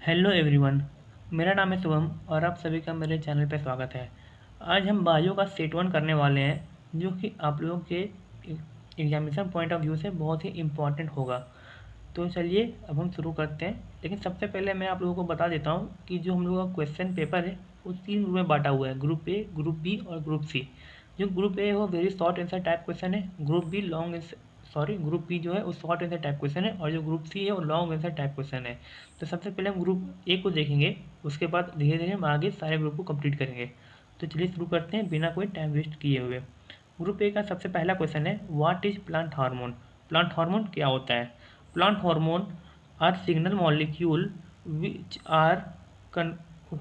Hello everyone. मेरा नाम है शुभम और आप सभी का मेरे चैनल पे स्वागत है। आज हम बायो का सेट वन करने वाले हैं जो कि आप लोगों के एग्जामिनेशन पॉइंट ऑफ व्यू से बहुत ही इम्पोर्टेंट होगा। तो चलिए अब हम शुरू करते हैं, लेकिन सबसे पहले मैं आप लोगों को बता देता हूँ कि जो हम लोगों का क्वेश्चन पेपर है वो 3 ग्रुप में बांटा हुआ है, ग्रुप ए, ग्रुप बी और ग्रुप सी। जो ग्रुप ए है वो very short answer type question है, ग्रुप बी जो है वो शॉर्ट आंसर टाइप क्वेश्चन है और जो ग्रुप सी है वो लॉन्ग आंसर टाइप क्वेश्चन है। तो सबसे पहले हम ग्रुप ए को देखेंगे, उसके बाद धीरे धीरे हम आगे सारे ग्रुप को कंप्लीट करेंगे। तो चलिए शुरू करते हैं बिना कोई टाइम वेस्ट किए हुए। ग्रुप ए का सबसे पहला क्वेश्चन है, what is plant hormone. Plant hormone क्या होता है? Plant hormone are signal molecule which are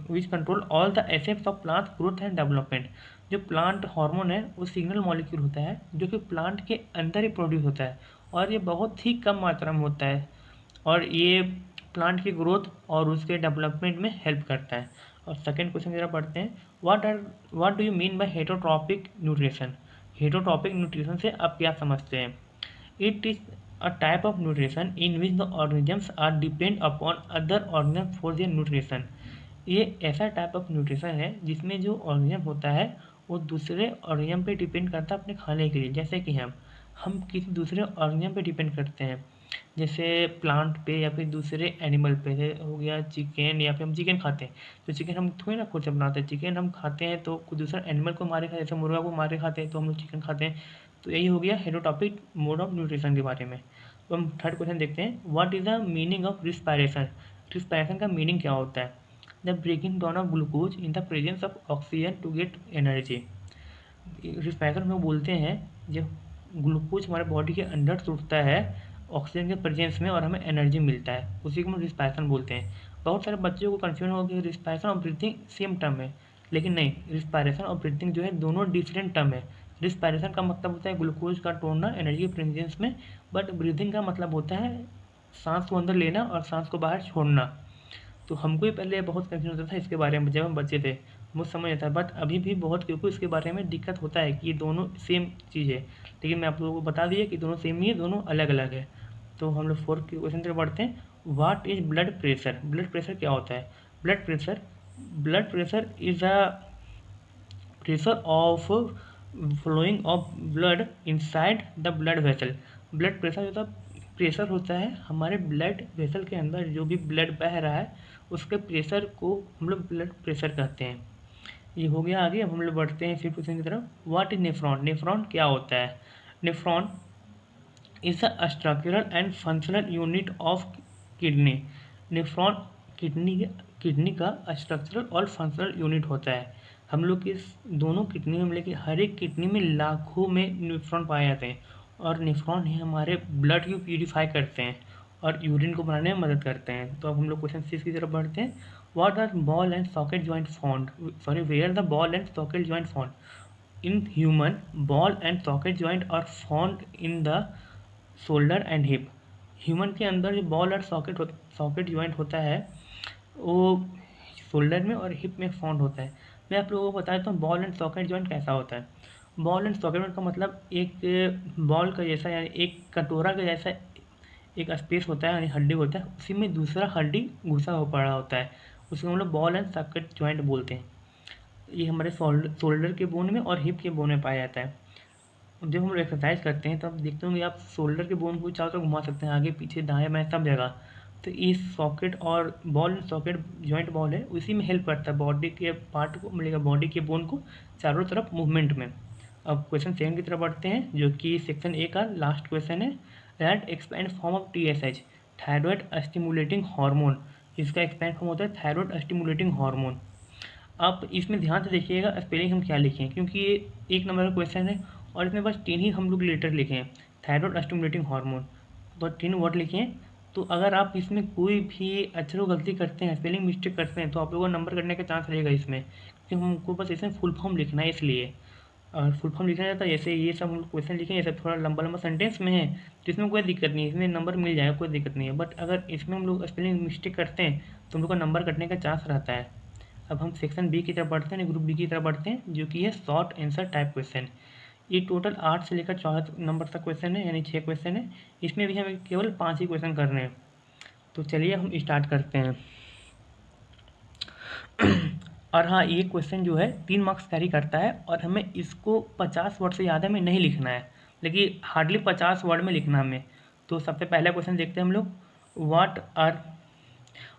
which control all the aspects of plant growth and development. जो प्लांट हार्मोन है वो सिग्नल मॉलिक्यूल होता है जो कि प्लांट के अंदर ही प्रोड्यूस होता है और ये बहुत ही कम मात्रा में होता है और ये प्लांट की ग्रोथ और उसके डेवलपमेंट में हेल्प करता है। और सेकंड क्वेश्चन जरा पढ़ते हैं, what do you mean by heterotrophic nutrition. Heterotrophic nutrition से आप क्या समझते हैं? It is a type of nutrition in which the organisms are depend upon other organism for their nutrition. ये ऐसा टाइप ऑफ न्यूट्रिशन है जिसमें जो ऑर्गेनिज्म होता है वो दूसरे ऑर्गेनिज्म पे डिपेंड करता है अपने खाने के लिए। जैसे कि हम किसी दूसरे ऑर्गेनिज्म पे डिपेंड करते हैं, जैसे प्लांट पे या फिर दूसरे एनिमल पे। हो गया चिकन, या फिर हम चिकन खाते हैं तो चिकन हम थोड़ी ना खुद से बनाते हैं, चिकन हम खाते हैं तो कोई दूसरा एनिमल को मारे खाते हैं, जैसे मुर्गा को मारे खाते हैं तो हम लोग चिकन खाते हैं। तो यही हो गया हेटरोटॉपिक मोड ऑफ न्यूट्रिशन के बारे में। तो हम थर्ड क्वेश्चन देखते हैं, what is the meaning of respiration. Respiration का मीनिंग क्या होता है? The breaking down of glucose in the presence of oxygen to get energy. Respiration में बोलते हैं जब ग्लूकोज हमारे बॉडी के अंदर टूटता है ऑक्सीजन के प्रेजेंस में और हमें एनर्जी मिलता है, उसी को हम रिस्पायरेशन बोलते हैं। बहुत सारे बच्चों को कन्फ्यूजन होगा कि रिस्पायरेशन और ब्रीथिंग सेम टर्म है, लेकिन नहीं, रिस्पायरेशन और ब्रीथिंग जो है दोनों डिफरेंट टर्म है। रिस्पायरेशन का मतलब होता है ग्लूकोज का तोड़ना एनर्जी के प्रेजेंस में, बट ब्रीथिंग का मतलब होता है सांस को अंदर लेना और सांस को बाहर छोड़ना। तो हमको ही पहले बहुत कन्फ्यूजन होता था इसके बारे में जब हम बच्चे थे, मुझे समझ आता है, बट अभी भी बहुत क्योंकि इसके बारे में दिक्कत होता है कि ये दोनों सेम चीज़ है, लेकिन मैं आप लोगों को बता दिया कि दोनों सेम ही है, दोनों अलग अलग है। तो हम लोग फोर्थ क्वेश्चन पर बढ़ते हैं, what is blood pressure. Blood pressure क्या होता है? Blood pressure is a pressure of flowing of blood inside the blood vessel. Blood pressure होता प्रेशर होता है हमारे ब्लड वेसल के अंदर, जो भी ब्लड बह रहा है उसके प्रेशर को हम लोग ब्लड प्रेशर कहते हैं। ये हो गया आगे। अब हम लोग बढ़ते हैं फिफ्थ क्वेश्चन की तरफ, व्हाट इज नेफ्रॉन। नेफ्रॉन क्या होता है? Nephron is a structural and functional unit of kidney. Nephron kidney kidney का स्ट्रक्चरल और फंक्शनल यूनिट होता है। हम लोग के दोनों किडनी में, लेकिन हर एक किडनी में लाखों में नेफ्रॉन पाए जाते हैं और नेफ्रॉन ही हमारे ब्लड को प्यूरिफाई करते हैं और यूरिन को बनाने में मदद करते हैं। तो अब हम लोग क्वेश्चन 6 की तरफ बढ़ते हैं, what are ball and socket joint found, sorry where the ball and socket joint found. In human, ball and socket joint are found in the shoulder and hip. Human के अंदर जो बॉल और socket joint होता है वो shoulder में और hip में फाउंड होता है। मैं आप लोगों को बता देता हूँ बॉल एंड सॉकेट जॉइंट कैसा होता है। बॉल एंड सॉकेट जॉइंट का मतलब एक बॉल का जैसा, यानी एक कटोरा का जैसा एक स्पेस होता है, यानी हड्डी होता है, उसी में दूसरा हड्डी घुसा हुआ पड़ा होता है, उसको हम लोग बॉल एंड सॉकेट जॉइंट बोलते हैं। ये हमारे शोल्डर के बोन में और हिप के बोन में पाया जाता है। जब हम लोग एक्सरसाइज करते हैं तो आप देखते होंगे आप शोल्डर के बोन को चारों तरफ घुमा सकते हैं, आगे पीछे दाएं बाएं सब जगह। तो इस सॉकेट और बॉल सॉकेट जॉइंट बॉल है, उसी में हेल्प करता है बॉडी के पार्ट को, मिलेगा बॉडी के बोन को चारों तरफ मूवमेंट में। अब क्वेश्चन 7 की तरफ बढ़ते हैं जो कि सेक्शन ए का लास्ट क्वेश्चन है, that expand form of TSH, thyroid stimulating hormone. इसका एक्सपेंड फॉर्म होता है थायराइड स्टिमुलेटिंग हार्मोन। आप इसमें ध्यान से देखिएगा स्पेलिंग हम क्या लिखे हैं, क्योंकि ये 1 नंबर का क्वेश्चन है और इसमें बस 3 ही हम लोग लेटर लिखे हैं, थायराइड स्टिमुलेटिंग हार्मोन, तो 3 वर्ड लिखे हैं। तो अगर आप इसमें कोई भी अक्षर को गलती करते हैं, स्पेलिंग मिस्टेक करते हैं, तो आप लोगों को नंबर कटने का चांस रहेगा इसमें, क्योंकि हमको बस इसमें फुल फॉर्म लिखना है इसलिए। और फुल फॉर्म लिखना रहता है, जैसे ये सब हम लोग क्वेश्चन लिखे हैं, जैसे थोड़ा लंबा लंबा सेंटेंस में है तो इसमें कोई दिक्कत नहीं है, इसमें नंबर मिल जाएगा, कोई दिक्कत नहीं है। बट अगर इसमें हम लोग स्पेलिंग मिस्टेक करते हैं तो हम लोग का नंबर कटने का चांस रहता है। अब हम सेक्शन बी की तरफ बढ़ते हैं, ग्रुप बी की तरफ बढ़ते हैं, जो कि है शॉर्ट आंसर टाइप क्वेश्चन। ये टोटल 8 से लेकर 14 नंबर तक क्वेश्चन है, यानी 6 क्वेश्चन है। इसमें भी हमें केवल 5 ही क्वेश्चन करने हैं। तो चलिए हम स्टार्ट करते हैं। और हाँ, ये क्वेश्चन जो है 3 मार्क्स कैरी करता है और हमें इसको 50 वर्ड से ज़्यादा में नहीं लिखना है, लेकिन हार्डली 50 वर्ड में लिखना हमें। तो सबसे पहला क्वेश्चन देखते हैं हम लोग।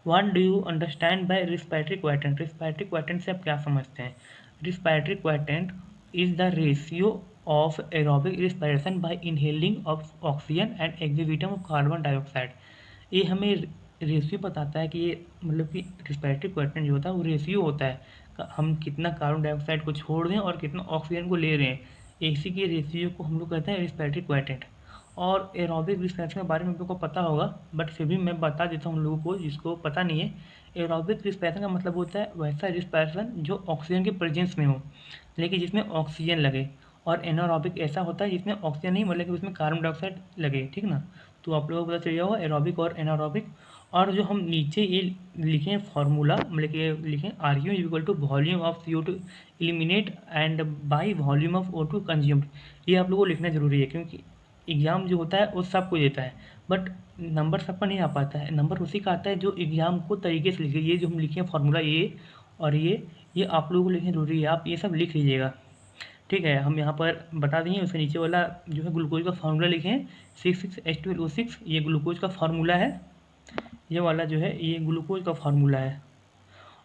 What do you understand by respiratory quadrant? Respiratory quadrant से आप क्या समझते हैं? Respiratory quadrant is the ratio of aerobic respiration by inhaling of oxygen and exhibiting of carbon dioxide. ये हमें रेशियो बताता है कि ये मतलब कि रिस्पिरेटरी क्वाड्रेंट जो होता है वो रेशियो होता है, हम कितना कार्बन डाइऑक्साइड को छोड़ रहे हैं और कितना ऑक्सीजन को ले रहे हैं, इसी के रेशियो को हम लोग कहते हैं रिस्पिरेटरी क्वाड्रेंट। और एरोबिक रिस्पिरेशन के बारे में आप लोग को पता होगा, बट फिर भी मैं बता देता हूँ लोगों को जिसको पता नहीं है। एरोबिक रिस्पिरेशन का मतलब होता है वैसा रिस्पिरेशन जो ऑक्सीजन के प्रेजेंस में हो, लेकिन जिसमें ऑक्सीजन लगे। और एनारोबिक ऐसा होता है जिसमें ऑक्सीजन नहीं मतलब कि उसमें कार्बन डाइऑक्साइड लगे, ठीक ना। तो आप लोगों को पता चल जाएगा एरोबिक और एनारोबिक। और जो हम नीचे ये लिखें फार्मूला, मतलब कि ये लिखें are you equal to volume of CO2 eliminate and by volume of O2 consumed, ये आप लोगों को लिखना जरूरी है, क्योंकि एग्ज़ाम जो होता है वो सबको देता है, बट नंबर सबका नहीं आ पाता है। नंबर उसी का आता है जो एग्ज़ाम को तरीके से लिखे। ये जो हम लिखे हैं फार्मूला ये और ये आप लोगों को लिखना जरूरी है, आप ये सब लिख लीजिएगा, ठीक है। हम यहाँ पर बता देंगे, उसके नीचे वाला जो है ग्लूकोज का फार्मूला लिखे हैं 6,6H12O6, ये ग्लूकोज का फार्मूला है। ये वाला जो है ये ग्लूकोज का फार्मूला है।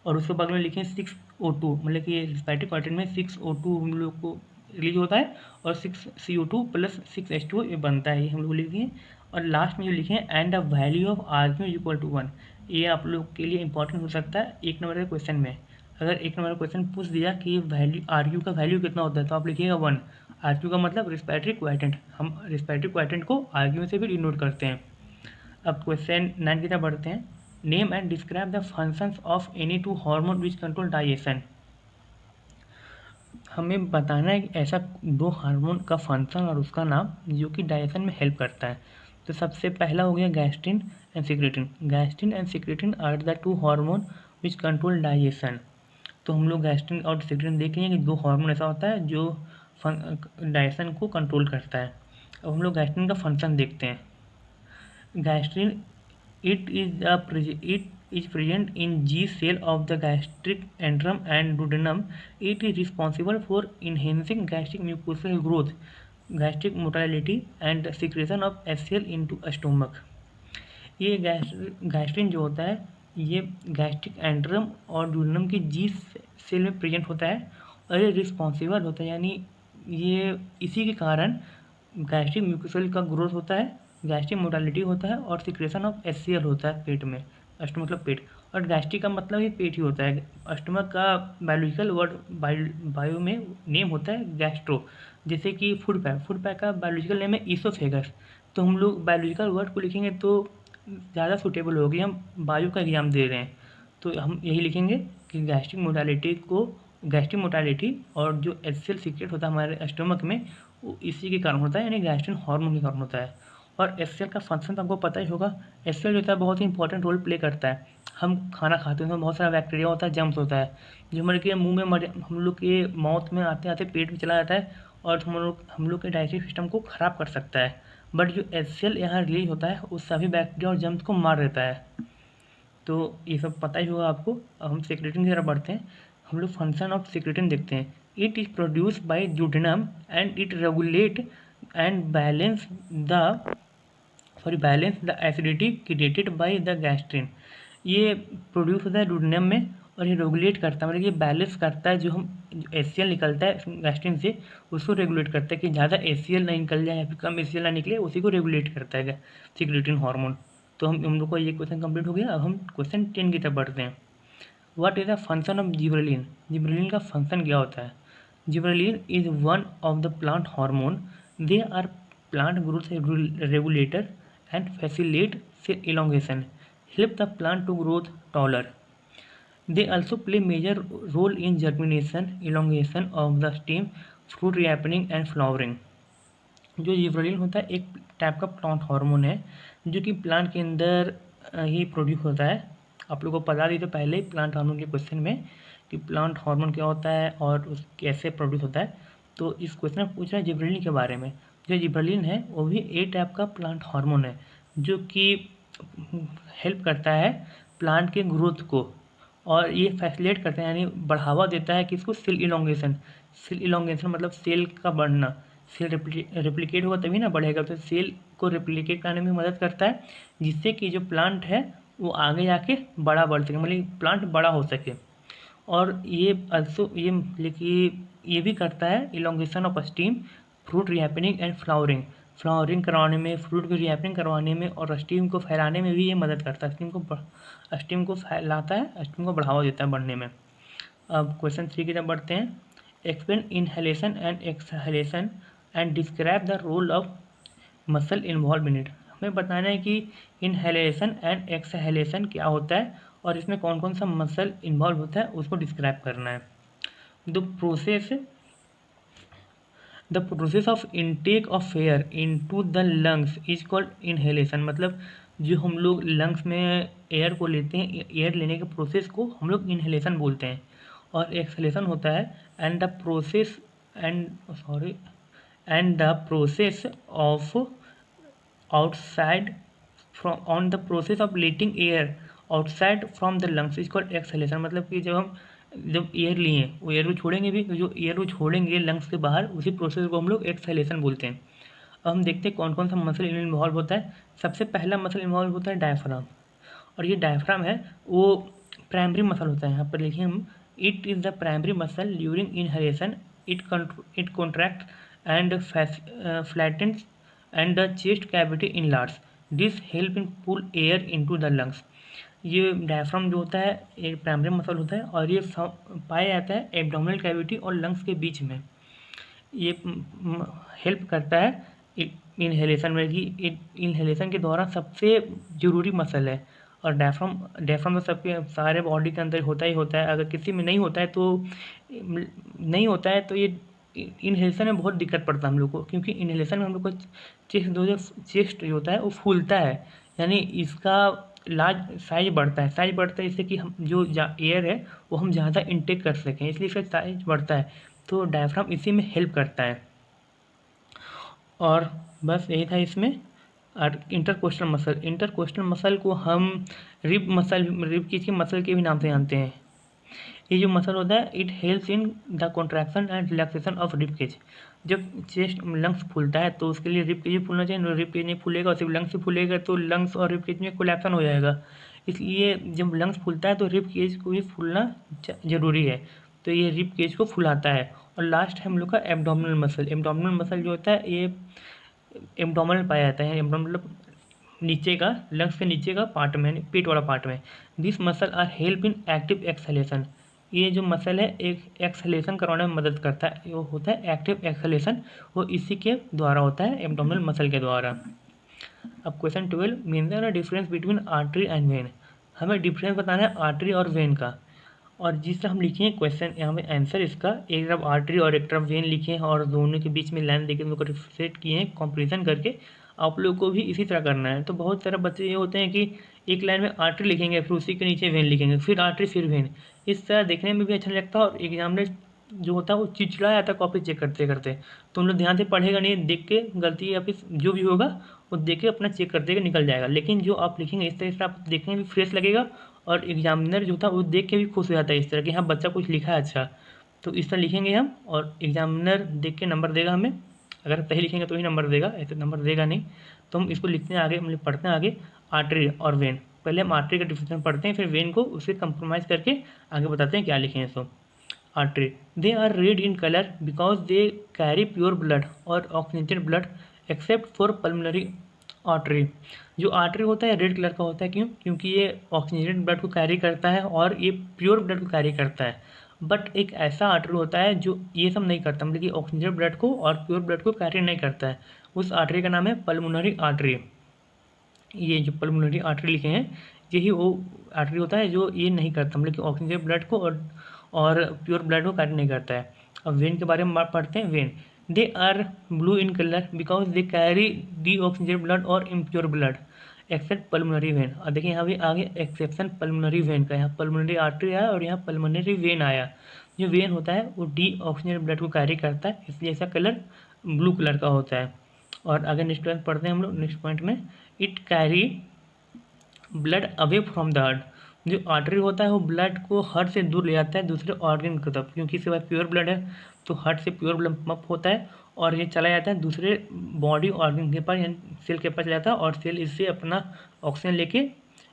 और उसके बाद में लिखें 6O2, मतलब कि रिस्पिरेटरी क्वाड्रेंट में 6O2 हम लोग को रिलीज होता है और 6CO2 प्लस 6H2O ये बनता है, ये हम लोग लिख दिए। और लास्ट में जो लिखे हैं and the value of RQ equal to 1, ये आप लोग के लिए इंपॉर्टेंट हो सकता है 1 नंबर के क्वेश्चन में। अगर 1 नंबर का क्वेश्चन पूछ दिया कि वैल्यू RQ का वैल्यू कितना होता है, तो आप लिखिएगा 1। RQ का मतलब रिस्पिरेटरी क्वाड्रेंट, हम रिस्पिरेटरी क्वाड्रेंट को RQ से भी डिनोट करते हैं। अब क्वेश्चन 9 की तरफ बढ़ते हैं। Name and describe the functions of any two hormone which control digestion. हमें बताना है कि ऐसा 2 हार्मोन का फंक्शन और उसका नाम जो कि डाइजेशन में हेल्प करता है। तो सबसे पहला हो गया gastrin and secretin. Gastrin and secretin are the 2 hormone which control digestion. तो हम लोग गैस्ट्रिन और सिक्रेटिन देख लेंगे कि 2 हार्मोन ऐसा होता है जो डाइजेशन को कंट्रोल करता है। अब हम लोग गैस्ट्रिन का फंक्शन देखते हैं। Gastrin, it is present in G cell of the gastric antrum and duodenum. It is responsible for enhancing gastric mucosal growth, gastric motility, and secretion of HCl into stomach. ये gastrin जो होता है ये gastric antrum और duodenum की जी cell में present होता है और ये रिस्पॉन्सिबल होता है, यानी ये इसी के कारण गैस्ट्रिक म्यूकोसल का ग्रोथ होता है, गैस्ट्रिक मोटालिटी होता है और सिक्रेशन ऑफ HCl होता है पेट में। अष्टमक मतलब पेट, और गैस्ट्रिक का मतलब ही पेट ही होता है। अष्टमक का बायोलॉजिकल वर्ड बायो में नेम होता है गैस्ट्रो, जैसे कि फूड पैक का बायोलॉजिकल नेम है ईसोफेगस। तो हम लोग बायोलॉजिकल वर्ड को लिखेंगे तो ज़्यादा सूटेबल होगी, हम बायो का एग्जाम दे रहे हैं तो हम यही लिखेंगे कि गैस्ट्रिक मोटालिटी और जो HCl सीक्रेट होता है हमारे स्टमक में वो इसी के कारण होता है, यानी गैस्ट्रिन हार्मोन के कारण होता है। और HCl का फंक्शन तो आपको पता ही होगा। HCl जो होता है बहुत ही इंपॉर्टेंट रोल प्ले करता है। हम खाना खाते हैं उसमें बहुत सारा बैक्टीरिया होता है, जम्स होता है जो हमारे के मुंह में हम लोग के माउथ में आते आते पेट में चला जाता है और हम लोग के डाइजेस्टिव सिस्टम को ख़राब कर सकता है। बट जो HCl यहाँ रिलीज होता है वो सभी बैक्टीरिया और जम्स को मार देता है। तो ये सब पता ही होगा आपको। अब हम सिक्रेटिन की तरफ बढ़ते हैं। हम लोग फंक्शन ऑफ सिक्रेटिन देखते हैं। It is produce by duodenum and it regulate and balance the acidity created by the gastrin. ये प्रोड्यूस होता है ड्यूडेनम में और ये रेगुलेट करता है, मतलब ये बैलेंस करता है जो HCl निकलता है गैस्ट्रिन से उसको रेगुलेट करता है कि ज़्यादा HCl ना निकल जाए या फिर कम HCl ना निकले, उसी को रेगुलेट करता है सिक्रेटिन हार्मोन। तो हम लोग को ये क्वेश्चन कंप्लीट हो गया। अब हम क्वेश्चन 10 की तरफ बढ़ते हैं। What is the function of gibberellin? Gibberellin का फंक्शन क्या होता है? Gibberellin is one of the plant hormone. They are plant growth regulator and facilitate cell elongation, help the plant to growth taller. They also play major role in germination, elongation of the stem, fruit ripening and flowering. जो gibberellin होता है एक type का plant hormone है जो कि plant के अंदर ही प्रोड्यूस होता है। आप लोगों को बता दी तो पहले ही प्लांट हार्मोन के क्वेश्चन में कि प्लांट हार्मोन क्या होता है और उस कैसे प्रोड्यूस होता है। तो इस क्वेश्चन में पूछ रहा है जिब्रेलिन के बारे में। जो जिब्रेलिन है वो भी ए टाइप का प्लांट हार्मोन है जो कि हेल्प करता है प्लांट के ग्रोथ को और ये फैसिलिटेट करता है यानी बढ़ावा देता है किसको, सेल इलोंगेशन। सेल इलोंगेशन मतलब सेल का बढ़ना, सेल रेप्लिकेट होगा तभी ना बढ़ेगा, तो सेल को रेप्लिकेट करने में मदद करता है, जिससे कि जो प्लांट है वो आगे जाके बड़ा बढ़ सके, मतलब प्लांट बड़ा हो सके। और ये अल्सो ये भी करता है elongation of stem, fruit ripening and flowering. Flowering करवाने में, फ्रूट की रिहैपनिंग करवाने में और स्टीम को फैलाने में भी ये मदद करता है। स्टीम को फैलाता है, स्टीम को बढ़ावा देता है बढ़ने में। अब क्वेश्चन 3 की तरफ बढ़ते हैं। Explain inhalation and exhalation and describe the role of muscle involve in it. हमें बताना है कि इनहेलेशन एंड एक्सहेलेशन क्या होता है और इसमें कौन कौन सा मसल इन्वॉल्व होता है उसको डिस्क्राइब करना है। The process the process of intake of air into the lungs is called inhalation. मतलब जो हम लोग लंग्स में एयर को लेते हैं, एयर लेने के प्रोसेस को हम लोग इनहेलेशन बोलते हैं। और एक्सहेलेशन होता है and the process and sorry and the process of outside from on the process of letting air outside from the lungs is called exhalation. मतलब कि जब एयर लिए वो एयर को छोड़ेंगे भी, तो जो एयर को छोड़ेंगे लंग्स के बाहर उसी प्रोसेस को हम लोग एक्सहेलेशन बोलते हैं। अब हम देखते हैं कौन कौन सा मसल इन्वॉल्व होता है। सबसे पहला मसल इन्वॉल्व होता है डायफ्राम, और ये डायफ्राम है वो प्राइमरी मसल होता है। यहाँ पर लिखिए हम, it is the primary muscle during inhalation, it contract and flattens and the chest cavity enlarge, this help in pull air into the lungs. ये डायफ्राम जो होता है एक प्राइमरी मसल होता है और ये पाया जाता है एब्डोमिनल कैविटी और लंग्स के बीच में। ये हेल्प करता है इनहेलेशन में, कि इनहेलेशन के दौरान सबसे ज़रूरी मसल है। और डायफ्राम तो सबके सारे बॉडी के अंदर होता ही होता है, अगर किसी में नहीं होता है तो ये इनहेलेशन में बहुत दिक्कत पड़ता है हम लोग को, क्योंकि इनहेलेशन में हम लोग को चेस्ट जो होता है वो फूलता है, यानी इसका साइज बढ़ता है इससे कि हम जो एयर है वो हम ज़्यादा इनटेक कर सकें, इसलिए इसका साइज बढ़ता है। तो डायफ्राम इसी में हेल्प करता है। और बस यही था इसमें। और इंटरकोस्टल मसल को हम रिब की मसल के भी नाम से जानते हैं। ये जो मसल होता है it helps in the contraction and relaxation of rib cage. जब चेस्ट लंग्स फूलता है तो उसके लिए रिब केज फूलना चाहिए, रिब केज नहीं फूलेगा और सिर्फ लंग्स से फूलेगा तो लंग्स और रिब केज में कोलैप्सन हो जाएगा। इसलिए जब लंग्स फूलता है तो रिब केज को भी फूलना ज़रूरी है, तो ये रिब केज को फुलाता है। और लास्ट है हम लोग का एब्डोमिनल मसल जो होता है ये एब्डोमिनल पाया जाता है, एब्डोमिनल मतलब नीचे का, लंग्स के नीचे का पार्ट में, पेट वाला पार्ट में। This muscle are help in active exhalation. ये जो मसल है एक एक्सहेलेशन करवाने में मदद करता है, वो होता है एक्टिव एक्सहेलेशन, वो इसी के द्वारा होता है, एब्डोमिनल मसल के द्वारा। अब question 12, mention the difference between artery and when. हमें डिफरेंस बताना है आर्टरी और वेन का। और जिस तरह हम लिखे हैं क्वेश्चन यहाँ पे आंसर इसका, एक तरफ आर्टरी और एक तरफ वेन लिखे हैं और दोनों के बीच में लाइन देके उनको डिफरेंशिएट किए हैं कंपैरिजन करके। आप लोग को भी इसी तरह करना है। तो बहुत सारे बच्चे ये होते हैं कि एक लाइन में आर्टरी लिखेंगे, फिर उसी के नीचे वेन लिखेंगे, फिर आर्टरी फिर वेन। इस तरह देखने में भी अच्छा नहीं लगता और एग्जामिनर जो होता है वो चिड़चिड़ा जाता है कॉपी चेक करते करते। तो हम लोग ध्यान से पढ़ेगा नहीं, देख के गलती या फिर जो भी होगा वो देख के अपना चेक करते हुए निकल जाएगा। लेकिन जो आप लिखेंगे इस तरह से आप देखने में भी फ्रेश लगेगा और एग्जामिनर जो था वो देख के भी खुश हो जाता है इस तरह कि हाँ बच्चा कुछ लिखा है अच्छा। तो इस तरह लिखेंगे हम और एग्जामिनर देख के नंबर देगा हमें। अगर सही लिखेंगे तो ही नंबर देगा, ऐसे नंबर देगा नहीं। तो हम इसको लिखते हैं आगे, हम पढ़ते हैं आगे आर्टरी और वेन। पहले हम आर्टरी का डिफिनेशन पढ़ते हैं, फिर वेन को उससे कंप्रोमाइज़ करके आगे बताते हैं क्या लिखे हैं। So artery, they are red in colour because they carry pure blood और oxygenated blood except for pulmonary artery. जो आर्टरी होता है रेड कलर का होता है, क्यों? क्योंकि ये ऑक्सीजनेटेड ब्लड को कैरी करता है और ये प्योर ब्लड को कैरी करता है। बट एक ऐसा आर्टरी होता है जो ये सब नहीं करता, मतलब कि ऑक्सीजनेटेड ब्लड को और प्योर ब्लड को कैरी नहीं करता है। उस आर्टरी का नाम है पल्मोनरी आर्टरी। ये जो पल्मोनरी आर्टरी लिखे हैं यही वो आर्टरी होता है जो ये नहीं करता, मतलब कि ऑक्सीजन ब्लड को और प्योर ब्लड को कैरी नहीं करता है। अब वेन के बारे में पढ़ते हैं। Vein, they are blue in colour because they carry de oxygen blood और impure blood except pulmonary vein. और देखिए यहाँ भी आगे एक्सेप्शन पल्मोनरी वेन का, यहाँ पल्मोनरी आर्टरी आया और यहाँ पल्मोनरी वेन आया। जो वेन होता है वो डी ऑक्सीजन ब्लड को कैरी करता है, इसलिए इसका कलर ब्लू कलर का होता है। और आगे नेक्स्ट पढ़ते हैं हम लोग नेक्स्ट पॉइंट में, it carry blood away from the heart. जो आर्टरी होता है वो ब्लड को हार्ट से दूर ले जाता है दूसरे ऑर्गन की तरफ, क्योंकि इसके बाद प्योर ब्लड है तो हार्ट से प्योर ब्लड पंप होता है और ये चला जाता है दूसरे बॉडी ऑर्गन के पास यानी सेल के पास चला जाता है और सेल इससे अपना ऑक्सीजन लेके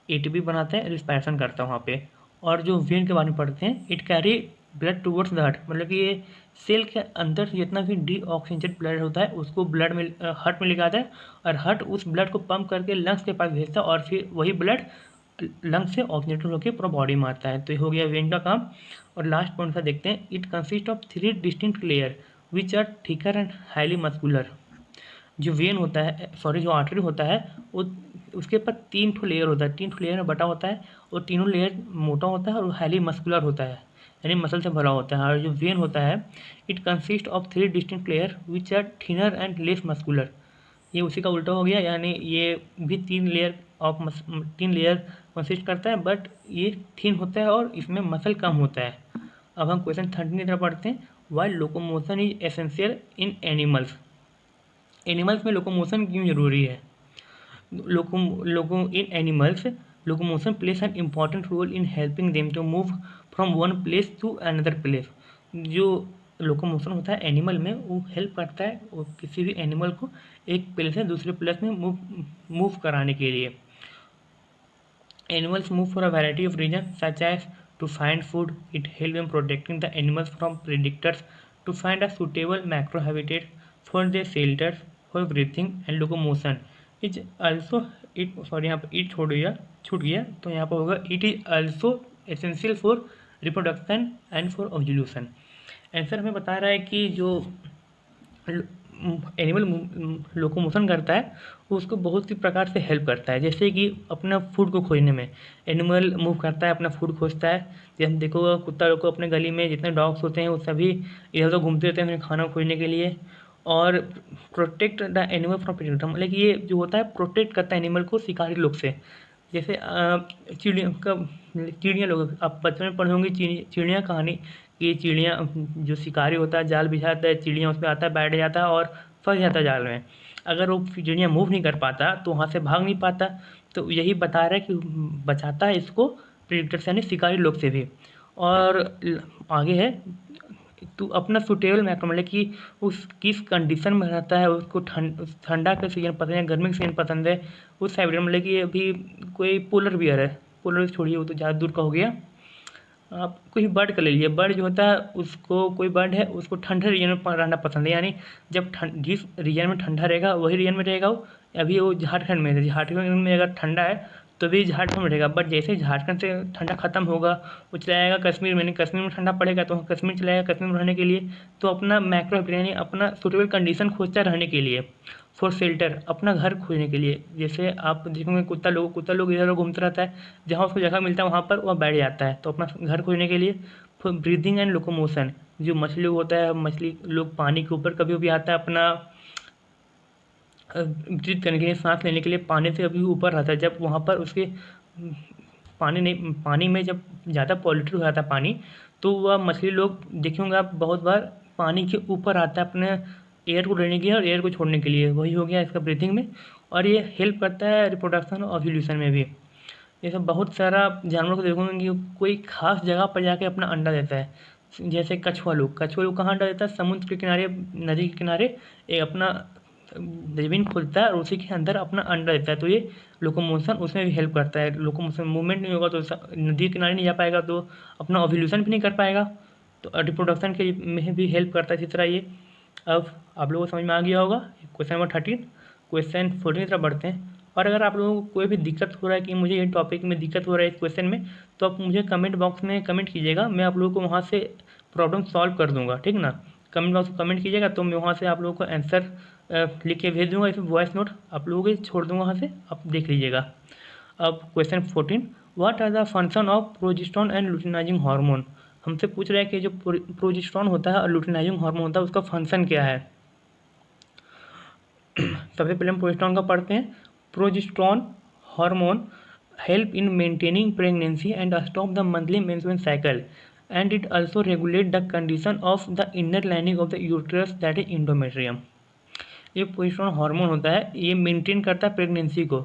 एटीपी बनाता है, रिस्पायरेशन करता है वहाँ पे। और जो वेन के बारे में पढ़ते हैं, it carry blood towards the heart, मतलब कि ये सेल के अंदर से जितना भी डीऑक्सीजनेटेड ब्लड होता है उसको ब्लड में हार्ट में लेके आता है और हार्ट उस ब्लड को पंप करके लंग्स के पास भेजता है और फिर वही ब्लड लंग्स से ऑक्सीजनेटेड होकर पूरा बॉडी में आता है। तो ये हो गया वेन का काम। और लास्ट पॉइंट सा देखते हैं, it consist of 3 distinct layer which are thicker and highly muscular. जो वेन होता है, सॉरी जो आर्टरी होता है, वो उसके ऊपर 3 ठो लेयर होता है, 3 ठो लेयर में बटा होता है और तीनों लेयर मोटा होता है और हाईली मस्कुलर होता है यानी मसल से भरा होता है। और जो वेन होता है, it consist of 3 distinct layer which are thinner and less muscular. ये उसी का उल्टा हो गया, यानी ये भी 3 लेयर कंसिस्ट करता है बट ये थिन होता है और इसमें मसल कम होता है। अब हम क्वेश्चन 13 की तरफ पढ़ते हैं, while locomotion is essential in animals. Animals में लोकोमोशन क्यों जरूरी है? In animals, locomotion plays an important role in helping them to move from one place to another place। जो लोकोमोशन होता है एनिमल में वो हेल्प करता है वो किसी भी एनिमल को एक प्लेस से दूसरे प्लेस में मूव कराने के लिए। Animals move for a variety of reasons such as to find food, it helps in protecting the animals from predators, to find a suitable macrohabitat for their shelters, for breathing and locomotion। Is also it sorry यहाँ पर it छूट गया तो यहाँ पर होगा it is also essential for reproduction and for ovulation. Answer हमें बता रहा है कि जो एनिमल लोकोमोशन करता है उसको बहुत सी प्रकार से हेल्प करता है, जैसे कि अपना फूड को खोजने में एनिमल मूव करता है, अपना फूड खोजता है। जैसे हम देखो कुत्ता लोग को अपने गली में जितने डॉग्स होते हैं वो सभी इधर उधर घूमते रहते हैं अपने खाना खोजने के लिए। और protect the animal from predator, मतलब ये जो होता है प्रोटेक्ट करता है एनिमल को शिकारी लोग से। जैसे चिड़िया लोग, आप बचपन में पढ़े होंगे चिड़िया कहानी कि चिड़िया जो शिकारी होता है जाल बिछाता है, चिड़िया उस पर आता है, बैठ जाता है और फंस जाता है जाल में। अगर वो चिड़िया मूव नहीं कर पाता तो वहाँ से भाग नहीं पाता, तो यही बता रहा है कि बचाता है इसको प्रेडेटर से यानी शिकारी लोग से भी। और आगे है, तो अपना सूटेबल मैक्रो, मतलब कि उस किस कंडीशन में रहता है, उसको ठंडा का सीजन पसंद है, गर्मी का सीजन पसंद है, उस हाइब्रिड मतलब कि अभी कोई पोलर बियर है, पोलर छोड़िए वो तो ज़्यादा दूर का हो गया, आप कोई बर्ड का ले लीजिए। बर्ड जो होता है उसको, कोई बर्ड है उसको ठंडे रीजन में रहना पसंद है, यानी जब जिस रीजन में ठंडा रहेगा वही रीजन में रहेगा वो। अभी वो झारखंड में है, झारखंड में अगर ठंडा है तो भी झारखंड में रहेगा, बट जैसे झारखंड से ठंडा खत्म होगा वो चला जाएगा कश्मीर में, नहीं कश्मीर में ठंडा पड़ेगा तो कश्मीर चला जाएगा कश्मीर में रहने के लिए। तो अपना मैक्रो यानी अपना सूटेबल कंडीशन खोजता है रहने के लिए, फॉर शेल्टर अपना घर खोजने के लिए। जैसे आप देखोगे कुत्ता लोग इधर उधर घूमता रहता है, जहाँ उसको जगह मिलता है वहाँ पर वह बैठ जाता है, तो अपना घर खोजने के लिए। फिर ब्रीदिंग एंड लोकोमोशन, जो मछली होता है, मछली लोग पानी के ऊपर कभी भी आता है अपना ब्रीथ करने के लिए, सांस लेने के लिए पानी से अभी ऊपर रहता है। जब वहाँ पर उसके पानी में जब ज़्यादा पॉल्यूटेड हो जाता है पानी, तो वह मछली लोग देखे होंगे आप बहुत बार पानी के ऊपर आता है अपने एयर को लेने के लिए और एयर को छोड़ने के लिए, वही हो गया इसका ब्रीथिंग में। और ये हेल्प करता है रिप्रोडक्शन और ओव्यूलेशन में भी। ये सब बहुत सारा जानवर को देखोगे कि कोई खास जगह पर जाके अपना अंडा देता है, जैसे कछुआ लोग कहाँ अंडा देता है, समुद्र के किनारे, नदी के किनारे एक अपना ज़मीन खोदता है और उसी के अंदर अपना अंडा देता है। तो ये लोकोमोशन उसमें भी हेल्प करता है। लोकोमोशन मूवमेंट नहीं होगा तो नदी के किनारे नहीं जा पाएगा तो अपना ओव्यूलेशन भी नहीं कर पाएगा, तो रिप्रोडक्शन के में भी हेल्प करता है इसी तरह ये। अब आप लोगों को समझ में आ गया होगा। क्वेश्चन नंबर 13, क्वेश्चन 14 की तरफ बढ़ते हैं। और अगर आप लोगों को कोई भी दिक्कत हो रहा है कि मुझे ये टॉपिक में दिक्कत हो रहा है इस क्वेश्चन में, तो आप मुझे कमेंट बॉक्स में कमेंट कीजिएगा, मैं आप लोगों को वहाँ से प्रॉब्लम सॉल्व कर दूँगा, ठीक ना। कमेंट बॉक्स में कमेंट कीजिएगा तो मैं वहाँ से आप लोगों को आंसर लिख के भेज दूँगा, इसमें वॉइस नोट आप लोगों को छोड़ दूँगा, वहाँ से आप देख लीजिएगा। अब question 14, what are the function of progesterone and luteinising hormone. हमसे पूछ रहा है कि जो प्रोजेस्टेरोन होता है और लुटिनाइजिंग हार्मोन होता है उसका फंक्शन क्या है। सबसे पहले हम प्रोजेस्टेरोन का पढ़ते हैं। Progesterone hormone help in maintaining pregnancy and stop the monthly menstrual cycle and it also regulate the condition of the inner lining of the uterus that is endometrium. ये प्रोजेस्टेरोन हार्मोन होता है, ये maintain करता है pregnancy को,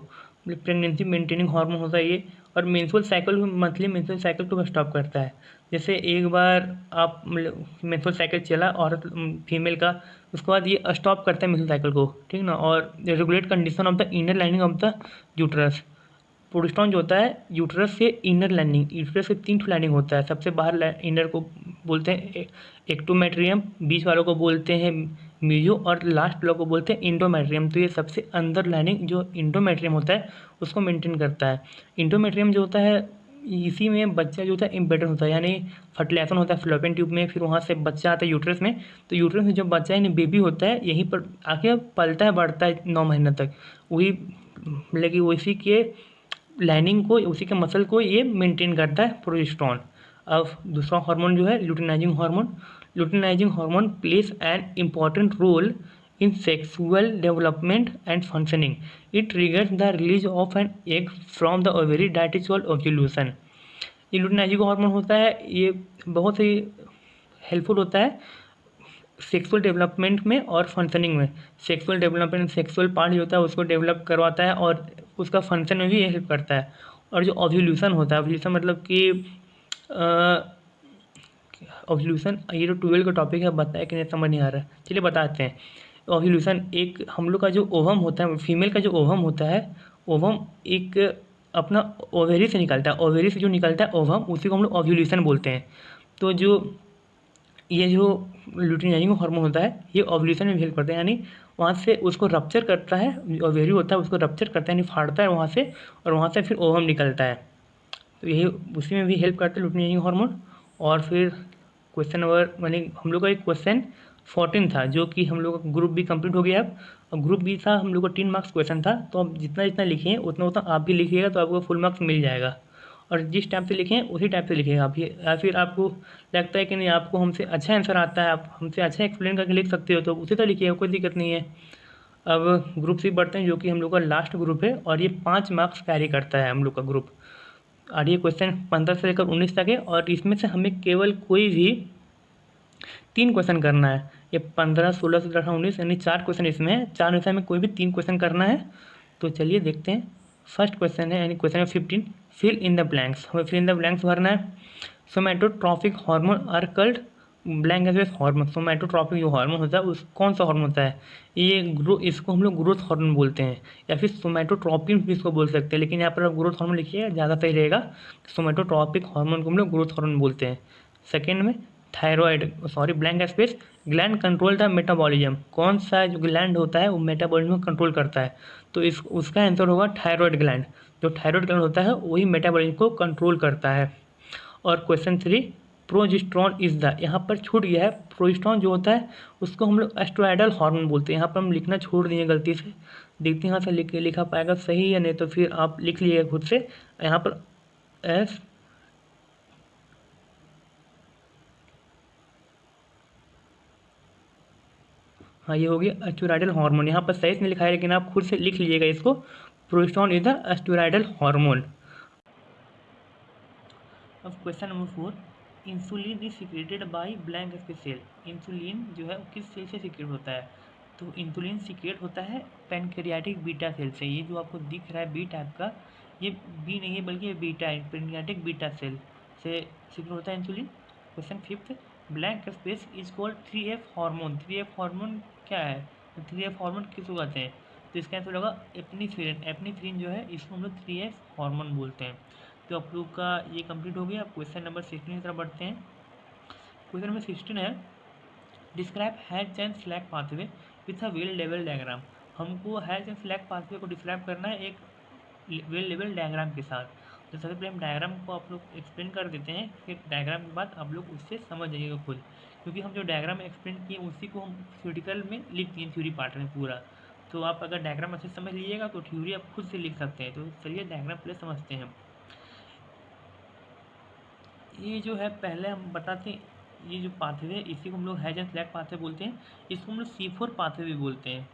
pregnancy maintaining hormone होता है ये। और menstrual cycle monthly menstrual cycle को स्टॉप करता है। जैसे एक बार आप मेंस्ट्रुअल साइकिल चला औरत फीमेल का, उसके बाद ये स्टॉप करता है मेंस्ट्रुअल साइकिल को, ठीक ना। और regulate condition of the inner lining of the uterus. Progesterone जो होता है यूट्रस से इनर लाइनिंग, यूट्रस से 3 ठो लाइनिंग होता है। सबसे बाहर इनर को बोलते हैं एक्टोमेट्रियम, बीच वालों को बोलते हैं मीजो, और लास्ट वालों को बोलते हैं इंडोमेट्रियम। तो ये सबसे अंदर लाइनिंग जो इंडोमेट्रियम होता है उसको मेंटेन करता है। इंडोमेट्रियम जो होता है इसी में बच्चा जो होता है इम्पेटेंट होता है, यानी फर्टिलाइजेशन होता है फ्लोपियन ट्यूब में, फिर वहाँ से बच्चा आता है यूट्रस में। तो यूट्रस में जो बच्चा यानी बेबी होता है यहीं पर आके पलता है, बढ़ता है 9 महीने तक। वही मतलब कि उसी के लाइनिंग को, उसी के मसल को ये मेंटेन करता है प्रोजेस्टेरोन। अब दूसरा हार्मोन जो है luteinising hormone. Luteinising hormone plays an important role in sexual development and functioning. It triggers the release of an egg from the ovary that is called ovulation. ये luteinising hormone होता है, ये बहुत ही helpful होता है sexual development में और functioning में। सेक्सुअल डेवलपमेंट, सेक्सुअल पार्ट जो होता है उसको डेवलप करवाता है और उसका फंक्शन में भी ये हेल्प करता है। और जो ओव्यूलेशन होता है, ओव्यूलेशन मतलब कि ओव्यूलेशन, ये जो 12 का टॉपिक है, बताया कि नहीं समझ नहीं आ रहा है, चलिए बताते हैं। ओव्यूलेशन एक हम लोग का जो ओवम होता है, फीमेल का जो ओवम होता है, ओवम एक अपना ओवेरी से निकलता है, ओवेरी से जो निकलता है ओवम, उसी को हम लोग ओव्यूलेशन बोलते हैं। तो जो ये जो ल्यूटिनाइजिंग हार्मोन होता है ये ओव्यूलेशन में भी हेल्प करता है, यानी वहाँ से उसको रप्चर करता है, ओवेरी होता है उसको रप्चर करता है यानी फाड़ता है वहाँ से, और वहाँ से फिर ओवम निकलता है। तो यही उसी में भी हेल्प करता है ल्यूटिनाइजिंग हार्मोन। और फिर क्वेश्चन नंबर माने हम लोग का एक क्वेश्चन 14 था, जो कि हम लोग का ग्रुप बी कंप्लीट हो गया अब। अब ग्रुप बी था, हम लोग का 3 मार्क्स क्वेश्चन था, तो अब जितना जितना लिखे उतना उतना आप भी लिखिएगा तो आपको फुल मार्क्स मिल जाएगा। और जिस टाइप से लिखें उसी टाइप से लिखिएगा आप, या फिर आपको लगता है कि नहीं आपको हमसे अच्छा आंसर आता है, आप हमसे अच्छा एक्सप्लेन करके लिख सकते हो, तो उसी तरह लिखिएगा, कोई दिक्कत नहीं है। अब ग्रुप सी बढ़ते हैं, जो कि हम लोग का लास्ट ग्रुप है और ये 5 मार्क्स कैरी करता है हम लोग का ग्रुप। और ये क्वेश्चन 15 से लेकर 19 तक है, और इसमें से हमें केवल कोई भी 3 क्वेश्चन करना है। ये 15, 16, 17, 18, 19 यानी 4 क्वेश्चन इसमें है, 4 में से हमें कोई भी 3 क्वेश्चन करना है। तो चलिए देखते हैं। फर्स्ट क्वेश्चन है यानी question number 15, fill in the blanks. हमें फिल इन द ब्लैंक्स भरना है। Somatotropic hormone are called blank as hormone. Somatotropic जो हार्मोन होता है उस कौन सा हार्मोन होता है, ये इसको हम लोग ग्रोथ हार्मोन बोलते हैं, या फिर सोमैटोट्रॉपिन भी इसको बोल सकते हैं, लेकिन यहाँ पर आप ग्रोथ हार्मोन लिखिएगा ज़्यादा सही रहेगा। सोमैटोट्रॉपिक हार्मोन को हम लोग ग्रोथ हार्मोन बोलते हैं। सेकेंड में thyroid, sorry blank space, gland control the metabolism. कौन सा जो ग्लैंड होता है वो मेटाबॉलिज्म को कंट्रोल करता है, तो इस उसका आंसर होगा थायराइड ग्लैंड। जो थायराइड ग्लैंड होता है वही मेटाबॉलिज्म को कंट्रोल करता है। और क्वेश्चन 3, प्रोजेस्टेरोन इज द, यहाँ पर छूट गया है, प्रोजेस्टेरोन जो होता है उसको हम लोग एस्ट्रोएडल हार्मोन बोलते हैं। यहाँ पर हम लिखना छोड़ दिए गलती से, देखते हैं यहाँ से लिखा पाएगा सही या नहीं, तो फिर आप लिख लीजिएगा खुद से। यहाँ पर एस, हाँ ये हो गया एस्ट्रोएडल हार्मोन, यहाँ पर सही से नहीं लिखा है लेकिन आप खुद से लिख लीजिएगा इसको, progesterone is the estradiol hormone. अब question number 4, insulin is secreted by blank space cell. Insulin जो है वो किस सेल से सिक्रेट होता है, तो इंसुलिन सिक्रेट होता है पैनक्रियाटिक बीटा सेल से। ये जो आपको दिख रहा है बी टाइप का, ये बी नहीं है बल्कि ये बीटा है, पैनक्रियाटिक बीटा सेल से सिक्रेट होता है insulin. Question 5, blank space is called 3F hormone. 3F hormone क्या है, तो 3F हार्मोन किसको कहते हैं, तो इसका आंसर होगा एपनीफ्रिन। एपनीफ्रिन जो है इसको हम लोग 3F हार्मोन बोलते हैं। तो आप लोग का ये कंप्लीट हो गया। क्वेश्चन नंबर 16 की तरफ बढ़ते हैं। क्वेश्चन नंबर 16 है, describe hatch and slack pathway with a well level diagram. हमको हैच एंड स्लैक पाथवे को डिस्क्राइब करना है एक वेल लेवल डायग्राम के साथ। तो सबसे पहले हम डायग्राम को आप लोग एक्सप्लेन कर देते हैं, फिर डायग्राम के बाद आप लोग उससे समझ जाइएगा खुद, क्योंकि हम जो डायग्राम एक्सप्लेन किए उसी को हम थ्योरेटिकल में लिख दिए, थ्योरी पार्ट में पूरा। तो आप अगर डायग्राम अच्छे समझ लीजिएगा तो थ्योरी आप खुद से लिख सकते हैं। तो चलिए डायग्राम पहले समझते हैं। ये जो है पहले हम बताते हैं, ये जो पाथवे इसी को हम लोग हैज एंड स्लैक पाथवे बोलते हैं। इसको हम लोग C4 पाथवे भी बोलते हैं।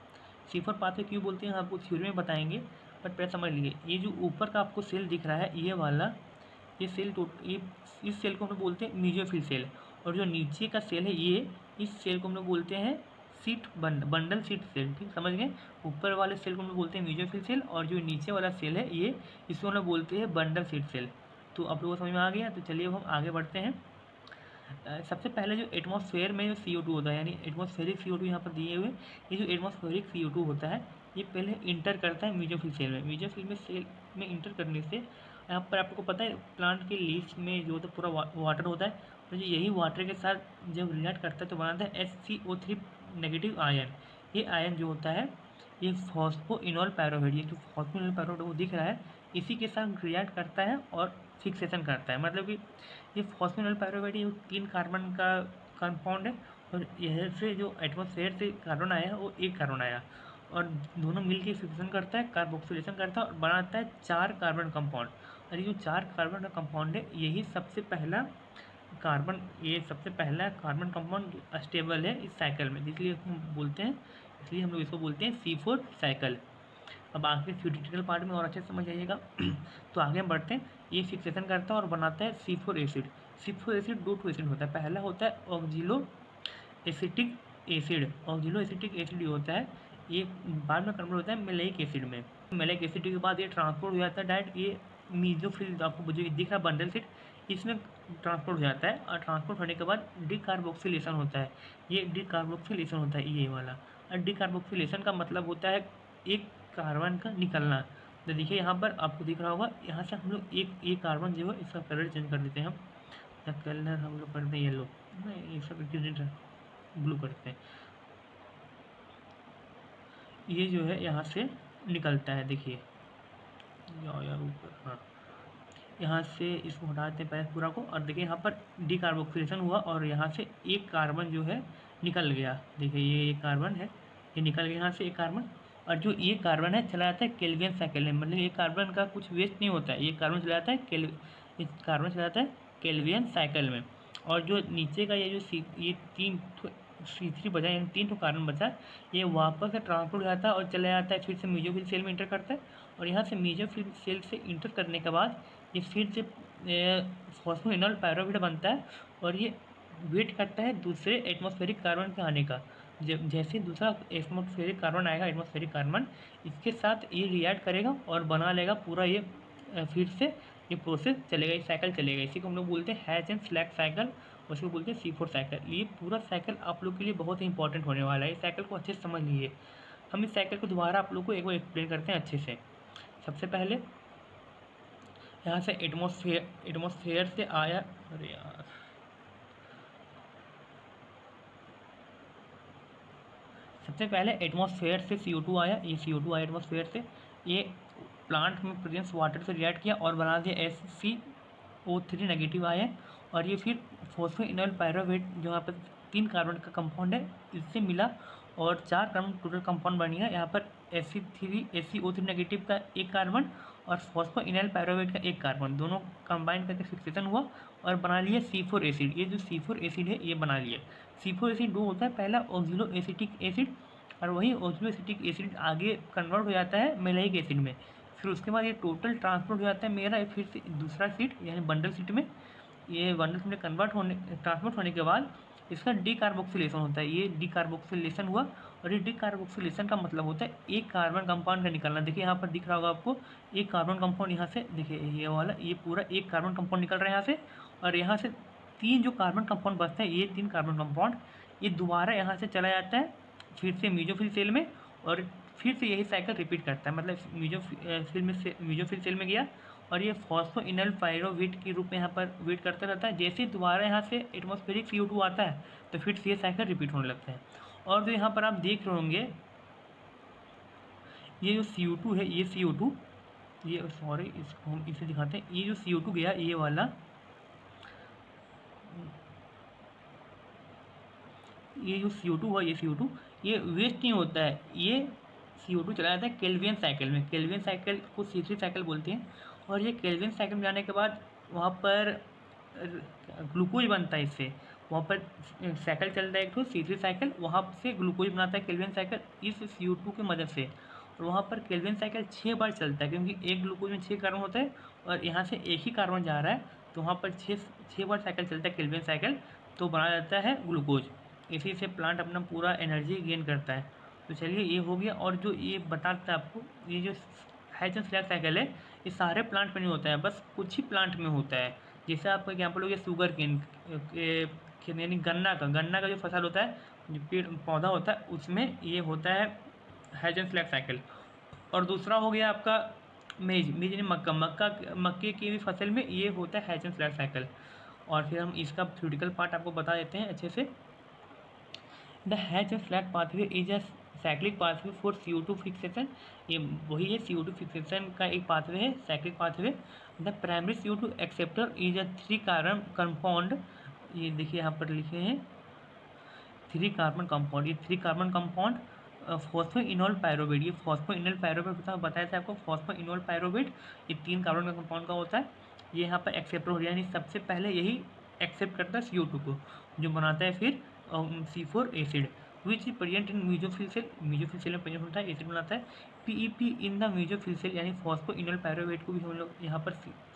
C4 पाथवे क्यों बोलते हैं आपको थ्योरी में बताएंगे, बट पहले समझ लीजिए। ये जो ऊपर का आपको सेल दिख रहा है ये वाला, ये सेल ये इस सेल को हम लोग बोलते हैं मीजोफिल सेल, और जो नीचे का सेल है ये, इस सेल को हम लोग बोलते हैं बंडल सीट सेल, ठीक समझ गए। ऊपर वाले सेल को हम लोग बोलते हैं म्यूजोफिल सेल, और जो नीचे वाला सेल है ये इसको हम लोग बोलते हैं बंडल सीट सेल। तो आप लोगों को समझ में आ गया। तो चलिए अब हम आगे बढ़ते हैं। सबसे पहले जो एटमॉस्फेयर में जो CO2 होता है, यानी एटमॉस्फेरिक CO2 यहाँ पर दिए हुए, ये जो एटमॉस्फेरिक CO2 होता है ये पहले इंटर करता है म्यूजोफिल सेल में। म्यूजोफिल में सेल में इंटर करने से यहाँ पर आपको पता है प्लांट के लीव्स में जो होता है पूरा वाटर होता है, तो यही वाटर के साथ जब रिएक्ट करता है तो बनाता है HCO3 नेगेटिव आयन। ये आयन जो होता है ये फॉस्फोइनोल पैरोवेट, ये जो फॉस्फोइनोल पैरोवेट वो दिख रहा है, इसी के साथ रिएक्ट करता है और फिक्सेशन करता है। मतलब कि ये फॉस्फोइनोल पैरोवेट ये 3 कार्बन का कंपाउंड है, और यह से जो एटमॉस्फेयर से कार्बन आया वो 1 कार्बन आया, और दोनों मिलकर फिक्सेशन करता है, कार्बोक्सिलेशन करता है और बनाता है 4 कार्बन कंपाउंड। और ये जो 4 कार्बन का कंपाउंड है यही सबसे पहला कार्बन कंपाउंड स्टेबल है इस साइकिल में, इसलिए हम लोग इसको बोलते हैं C4 साइकिल। अब आगे थ्योरेटिकल पार्ट में और अच्छे से समझ आइएगा। तो आगे हम बढ़ते हैं। ये फिक्सेशन करता है और बनाता है C4 acid. C4 acid 2 acid होता है। पहला होता है ऑक्जिलो एसिटिक एसिड। ऑक्जिलो एसिटिक एसिड होता है ये बाद में कन्वर्ट होता है मेलेइक एसिड में। मेलेइक एसिड के बाद ये ट्रांसपोर्ट हो जाता है डायरेक्ट, ये मीजोफिल आपको जो दिख रहा बंडल सीट इसमें ट्रांसपोर्ट हो जाता है, और ट्रांसपोर्ट होने के बाद डिकार्बोक्सिलेशन होता है। ये डिकार्बोक्सिलेशन होता है ये वाला। और डिकार्बोक्सिलेशन का मतलब होता है एक कार्बन का निकलना। तो देखिए यहाँ पर आपको दिख रहा होगा, यहाँ से हम लोग एक कार्बन जो है इसका कलर चेंज कर देते हैं। हम कलर हम लोग करते हैं येलो, ये सब ब्लू करते हैं। ये जो है यहाँ से निकलता है, देखिए यार ऊपर, हाँ यहाँ से इसको हटा देते हैं पहले पूरा को, और देखिए यहाँ पर डिकार्बोक्सिलेशन हुआ और यहाँ से एक कार्बन जो है निकल गया। देखिए ये एक कार्बन है, ये निकल गया यहाँ से एक कार्बन, और जो ये कार्बन है चला जाता है केल्विन साइकिल में। मतलब ये कार्बन का कुछ वेस्ट नहीं होता है, ये कार्बन चला जाता है केल्विन साइकिल में। और जो नीचे का ये जो ये 3 C3 बचा, यानी 3 कार्बन बचा, ये वापस से ट्रांसपोर्ट हो जाता है और चला जाता है फिर से मीजोफिल सेल में इंटर करता है, और यहाँ से मीजोफिल सेल से इंटर करने के बाद ये फिर से फॉस्फोइनोल पैरोवेट बनता है, और ये वेट करता है दूसरे एटमॉस्फेरिक कार्बन के आने का। जब जैसे दूसरा एटमॉस्फेरिक कार्बन आएगा, एटमॉस्फेरिक कार्बन इसके साथ ये रिएक्ट करेगा और बना लेगा पूरा ये फिर से ये प्रोसेस चलेगा, ये साइकिल चलेगा। इसी को हम लोग बोलते हैं हैच एंड स्लैग साइकिल, उसको बोलते हैं C4 साइकिल। ये पूरा साइकिल आप लोग के लिए बहुत ही इंपॉर्टेंट होने वाला है, इस साइकिल को अच्छे से समझ लीजिए। हम इस साइकिल को दोबारा आप लोग को एक बार एक्सप्लेन करते हैं अच्छे से। सबसे पहले यहाँ से एटमॉस्फेयर से आया, अरे यार सबसे पहले एटमॉस्फेयर से CO2 आया, ये CO2 आया एटमॉस्फेयर से, ये प्लांट में प्रेजेंस वाटर से रिएक्ट किया और बना दिया HCO3 नेगेटिव आया, और ये फिर फॉस्फोइनोल पैरोवेट जो यहाँ पर 3 कार्बन का कंपाउंड है इससे मिला और 4 कार्बन टोटल कंपाउंड बन गया। यहाँ पर HCO3 नेगेटिव का 1 कार्बन और फॉस्फोइनोल पैरोवेट का 1 कार्बन, दोनों कंबाइन करके फिक्सेशन हुआ और बना लिया C4 एसिड। ये जो C4 एसिड है ये बना लिया। C4 एसिड 2 होता है, पहला ऑक्जिलो एसिटिक एसिड, और वही ऑक्जिलो एसिटिक एसिड आगे कन्वर्ट हो जाता है मेलेइक एसिड में। फिर उसके बाद ये टोटल ट्रांसपोर्ट हो जाता है मेरा फिर से दूसरा सीट यानी बंडल सीट में। ये बंडल सीट में ट्रांसपोर्ट होने के बाद इसका डिकार्बोक्सिलेशन होता है। ये डिकार्बोक्सिलेशन हुआ, और ये डिकार्बोक्सिलेशन का मतलब होता है एक कार्बन कंपाउंड का निकलना। देखिए यहाँ पर दिख रहा होगा आपको एक कार्बन कंपाउंड, यहाँ से देखिए ये वाला, ये पूरा एक कार्बन कंपाउंड निकल रहा है यहाँ से, और यहाँ से 3 जो कार्बन कंपाउंड बचते हैं, ये 3 कार्बन कंपाउंड ये दोबारा यहाँ से चला जाता है फिर से मीजोफिल सेल में, और फिर से यही साइकिल रिपीट करता है। मतलब मीजोफिल सेल में गया और ये फॉस्फोइनोल पैरोवेट के रूप में यहाँ पर वेट करता रहता है। जैसे दोबारा यहाँ से एटमॉस्फेरिक CO2 आता है तो फिर से ये साइकिल रिपीट होने लगता है। और जो यहाँ पर आप देख रहे होंगे ये जो CO2 है, ये CO2, ये सॉरी इसको हम इसे दिखाते हैं। ये जो CO2 गया ये वाला, ये जो CO2 हुआ, ये CO2 ये वेस्ट नहीं होता है, ये CO2 चला जाता है केल्विन साइकिल में। केल्विन साइकिल को C3 साइकिल बोलते हैं, और ये केल्विन साइकिल में जाने के बाद वहाँ पर ग्लूकोज बनता है। इससे वहाँ पर साइकिल चलता है एक तो C3 साइकिल, वहाँ से ग्लूकोज बनाता है केल्विन साइकिल इस CO2 की मदद से। और वहाँ पर केल्विन साइकिल 6 बार चलता है, क्योंकि एक ग्लूकोज में 6 कार्बन होता है और यहाँ से एक ही कार्बन जा रहा है, तो वहाँ पर 6 बार साइकिल चलता है केल्विन साइकिल, तो बना जाता है ग्लूकोज। इसी से प्लांट अपना पूरा एनर्जी गेन करता है। तो चलिए ये हो गया। और जो ये बताता है आपको, ये जो हाइड्रोजन स्लैग साइकिल है ये सारे प्लांट में नहीं होता है, बस कुछ ही प्लांट में होता है। जैसे आपका एग्जाम्पल हो गया शुगर केन, यानी गन्ना का जो फसल होता है, जो पेड़ पौधा होता है, उसमें ये होता है हाइड्रोजन स्लैग साइकिल। और दूसरा हो गया आपका मेज यानी मक्के की भी फसल में ये होता है हाइड्रोजन स्लैग साइकिल। और फिर हम इसका थ्योरेटिकल पार्ट आपको बता देते हैं अच्छे से। The hydrogen slag pathway is a cyclic pathway for CO2 fixation. ये वही है, CO2 फिक्सेशन का एक पाथवे है, cyclic pathway. The primary CO2 acceptor is a 3 carbon compound. ये देखिए यहाँ पर लिखे हैं 3 कार्बन कंपाउंड। ये 3 कार्बन कंपाउंड फॉस्फोइनोल पायरोवेट, ये फॉस्फोइनोल पायरोवेट बताया था आपको, फॉस्फोइनोल पायरोवेट ये 3 कार्बन का कंपाउंड का होता है। ये यहाँ पर एक्सेप्टर हो गया, यानी सबसे पहले यही एक्सेप्ट करता है CO2 को, जो बनाता है फिर C4 acid, which is present in mesophyll cell. Mesophyll cell में प्रेजेंट होता है, एसिड बनाता है। PEP in the mesophyll cell, यानी फॉस्फोइनोल पायरोवेट को भी हम लोग यहाँ पर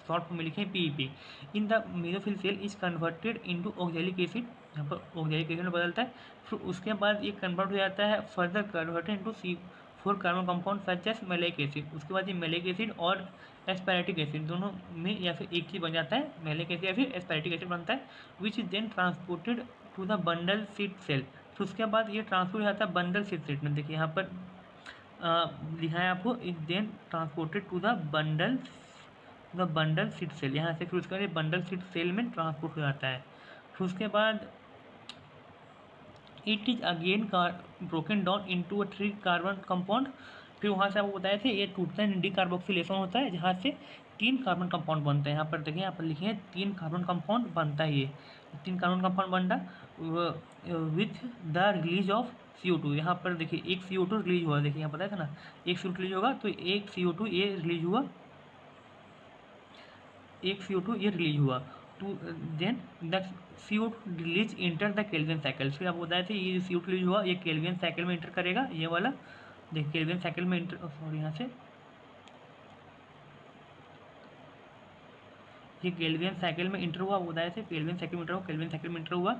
शॉर्ट फॉर्म में लिखे हैं PEP। In the mesophyll cell is converted into oxalic acid, यहाँ पर ऑक्जेलिक एसिड में बदलता है। फिर उसके बाद ये कन्वर्ट हो जाता है, further converted into C4 carbon compound such as malic acid. उसके बाद ये मैलिक एसिड और एस्पेरेटिक एसिड दोनों में या फिर एक चीज़ बन जाता है, मैलिक एसिड या फिर एस्पेरेटिक एसिड बनता है, which is then transported to the bundle seed cell. फिर उसके बाद ये ट्रांसपोर्ट हो जाता है बंडल सीड सेल में। देखिए यहाँ पर लिखा है आपको, is then transported to the bundle seed cell, यहाँ से फिर उसके बाद बंडल सीड सेल में ट्रांसपोर्ट हो जाता है। फिर उसके बाद it is again broken down into a 3 carbon compound. फिर वहाँ से आपको बताए थे ये टूटता है, डिकार्बोक्सिलेशन होता है, जहाँ से 3 कार्बन कंपाउंड बनते हैं। यहाँ पर देखिए, यहाँ पर लिखे हैं 3 कार्बन कंपाउंड बनता है, ये 3 कार्बन कंपाउंड बनता with the release of CO2। यहाँ पर देखिए एक CO2 रिलीज हुआ, देखिए यहाँ बताया था ना, एक CO2 रिलीज होगा, तो एक CO2 ये रिलीज हुआ, एक CO2 ये रिलीज हुआ। To then the CO2 release enter the Calvin cycle. फिर आपको बताया था ये CO2 रिलीज हुआ, ये केल्विन साइकिल में इंटर करेगा, ये वाला देखिए केल्विन साइकिल में इंटर, सॉरी यहाँ से ये केल्विन साइकिल में इंटर हुआ, बताया थे केल्विन साइकिल में इंटर हुआ, केल्विन साइकिल में इंटर हुआ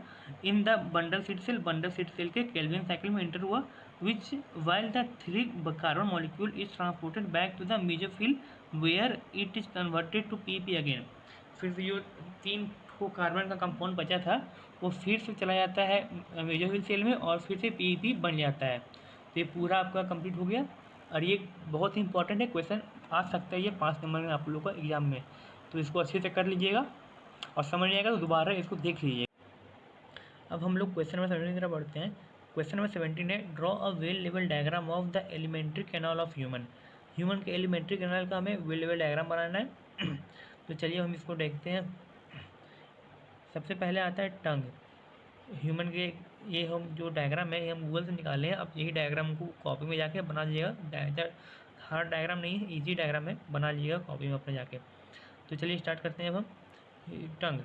in the bundle seed cell के केल्विन साइकिल में इंटर हुआ, which while the 3 carbon molecule is transported back to the mesophyll where it is converted to PP again. फिर से जो 3 कार्बन का कंपाउंड बचा था वो फिर से चला जाता है मेसोफिल सेल में और फिर से PP बन जाता है। तो ये पूरा आपका कंप्लीट हो गया। और ये बहुत ही इंपॉर्टेंट है, क्वेश्चन आ सकता है ये 5 नंबर में आप लोगों का एग्जाम में, तो इसको अच्छे से कर लीजिएगा और समझ नहीं आएगा तो दोबारा इसको देख लीजिए। अब हम लोग क्वेश्चन नंबर 17 की तरफ बढ़ते हैं। क्वेश्चन नंबर 17 है, draw a well level diagram of the alimentary canal of human के एलिमेंट्री कैनाल का हमें वेल लेवल डायग्राम बनाना है। तो चलिए हम इसको देखते हैं। सबसे पहले आता है टंग ह्यूमन के। ये हम जो डायग्राम है ये हम गूगल से निकाले हैं। अब यही डायग्राम को कॉपी में जाके बना लीजिएगा, हार्ड डायग्राम नहीं है, ईजी डायग्राम है, बना लीजिएगा कॉपी में अपने जाके। तो चलिए स्टार्ट करते हैं अब हम। टंग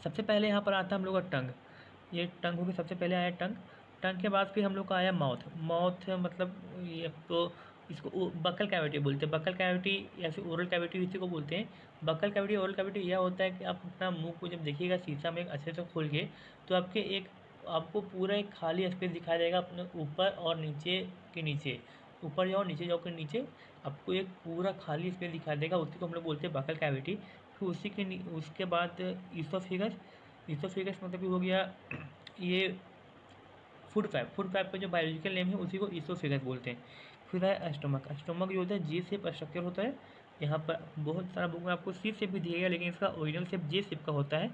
सबसे पहले यहाँ पर आता है हम लोग का टंग, ये टंग होगी, सबसे पहले आया टंग। टंग के बाद फिर हम लोग का आया माउथ मतलब ये तो इसको बकल कैविटी बोलते हैं, बकल कैविटी या फिर ओरल कैविटी इसी को बोलते हैं। बकल कैविटी ओरल कैविटी यह होता है कि आप अपना मुंह को जब देखिएगा शीशा में अच्छे से खोल के, तो आपको पूरा एक खाली स्पेस दिखाई देगा अपने ऊपर और नीचे के नीचे, ऊपर जाओ नीचे जाओ के नीचे आपको एक पूरा खाली स्पेस दिखाई देगा, उसी को हम लोग बोलते हैं बकल कैविटी। फिर उसके बाद ईसोफेगस मतलब हो गया ये फूड पाइप का जो बायोलॉजिकल नेम है उसी को ईसोफेगस बोलते हैं। फिर है स्टोमक जो होता है जी शेप स्ट्रक्चर होता है। यहाँ पर बहुत सारा बुक में आपको C शेप भी दिया गया, लेकिन इसका ओरिजिनल शेप J शेप का होता है।